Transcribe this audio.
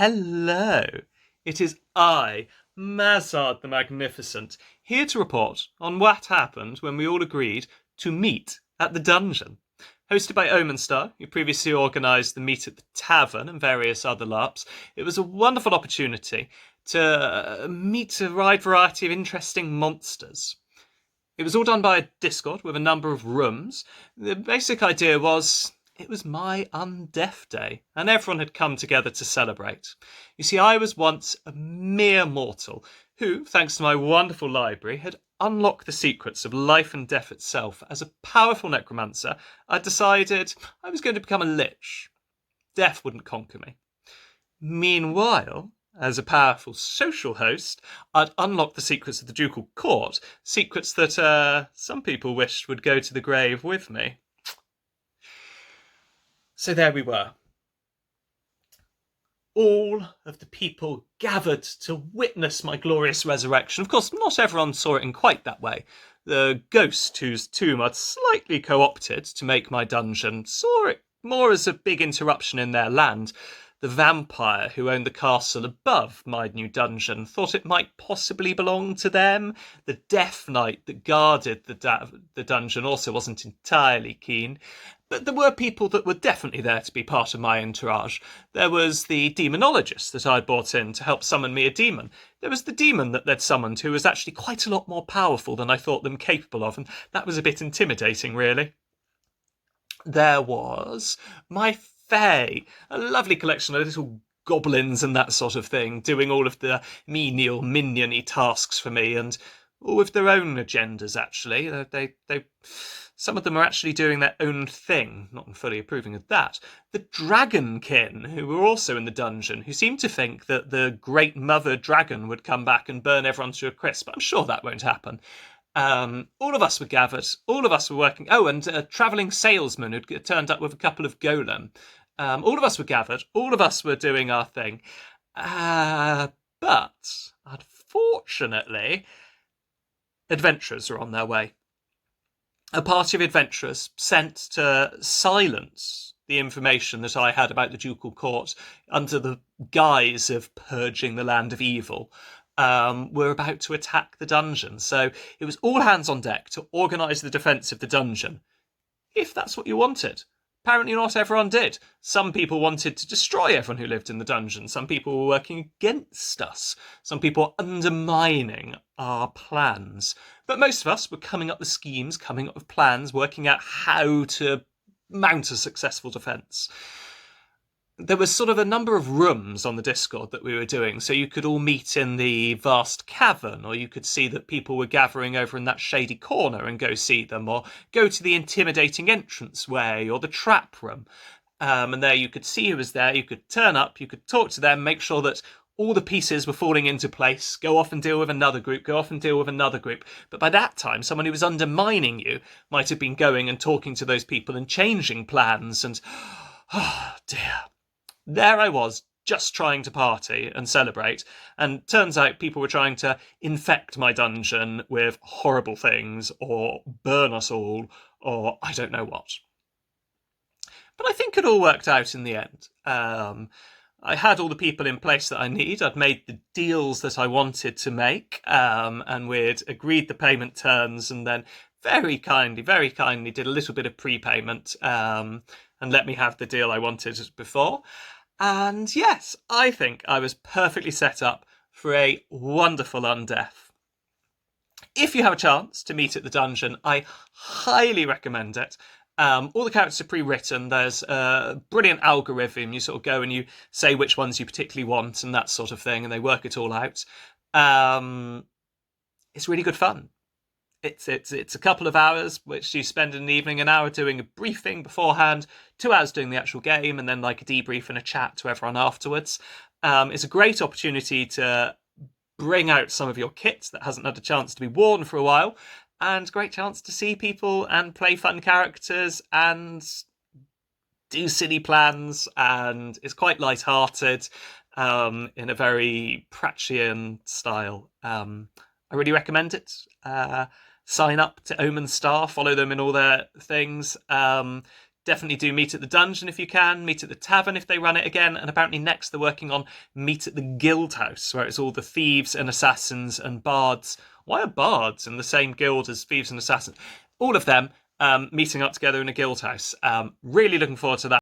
Hello, it is I, Mazzard the Magnificent, here to report on what happened when we all agreed to meet at the dungeon. Hosted by Omen Star, who previously organised the meet at the Tavern and various other larps, it was a wonderful opportunity to meet a wide variety of interesting monsters. It was all done by a Discord with a number of rooms. The basic idea was it was my undeath day, and everyone had come together to celebrate. You see, I was once a mere mortal who, thanks to my wonderful library, had unlocked the secrets of life and death itself. As a powerful necromancer, I decided I was going to become a lich. Death wouldn't conquer me. Meanwhile, as a powerful social host, I'd unlocked the secrets of the ducal court, secrets that some people wished would go to the grave with me. So there we were. All of the people gathered to witness my glorious resurrection. Of course, not everyone saw it in quite that way. The ghost whose tomb I'd slightly co-opted to make my dungeon saw it more as a big interruption in their land. The vampire who owned the castle above my new dungeon thought it might possibly belong to them. The death knight that guarded the dungeon also wasn't entirely keen. But there were people that were definitely there to be part of my entourage. There was the demonologist that I'd brought in to help summon me a demon. There was the demon that they'd summoned who was actually quite a lot more powerful than I thought them capable of, and that was a bit intimidating, really. There was my Fae, a lovely collection of little goblins and that sort of thing, doing all of the menial, minion-y tasks for me, and all with their own agendas, actually. Some of them are actually doing their own thing, not fully approving of that. The Dragonkin, who were also in the dungeon, who seemed to think that the Great Mother Dragon would come back and burn everyone to a crisp. I'm sure that won't happen. All of us were gathered. All of us were working. Oh, and a travelling salesman who'd turned up with a couple of golem. All of us were gathered. All of us were doing our thing. But, unfortunately, adventurers are on their way. A party of adventurers sent to silence the information that I had about the ducal court under the guise of purging the land of evil. Were about to attack the dungeon. So it was all hands on deck to organise the defence of the dungeon, if that's what you wanted. Apparently not everyone did. Some people wanted to destroy everyone who lived in the dungeon. Some people were working against us. Some people were undermining our plans. But most of us were coming up with schemes, coming up with plans, working out how to mount a successful defence. There was sort of a number of rooms on the Discord that we were doing, so you could all meet in the vast cavern, or you could see that people were gathering over in that shady corner and go see them, or go to the intimidating entranceway or the trap room. And there you could see who was there, you could turn up, you could talk to them, make sure that all the pieces were falling into place, go off and deal with another group, go off and deal with another group. But by that time, someone who was undermining you might have been going and talking to those people and changing plans, and oh dear. There I was, just trying to party and celebrate, and turns out people were trying to infect my dungeon with horrible things, or burn us all, or I don't know what. But I think it all worked out in the end. I had all the people in place that I need. I'd made the deals that I wanted to make, and we'd agreed the payment terms, and then very kindly did a little bit of prepayment, and let me have the deal I wanted before. And yes, I think I was perfectly set up for a wonderful undeath. If you have a chance to meet at the dungeon, I highly recommend it. All the characters are pre-written. There's a brilliant algorithm. You sort of go and you say which ones you particularly want and that sort of thing, and they work it all out. It's really good fun. It's a couple of hours, which you spend in the evening, an hour doing a briefing beforehand, 2 hours doing the actual game, and then like a debrief and a chat to everyone afterwards. It's a great opportunity to bring out some of your kit that hasn't had a chance to be worn for a while, and great chance to see people and play fun characters and do silly plans, and it's quite light-hearted in a very Pratchian style. I really recommend it. Sign up to Omen Star, follow them in all their things. Definitely do Meet at the Dungeon if you can, Meet at the Tavern if they run it again, and apparently next they're working on Meet at the Guild House, where it's all the thieves and assassins and bards. Why are bards in the same guild as thieves and assassins? All of them meeting up together in a guild house. Really looking forward to that.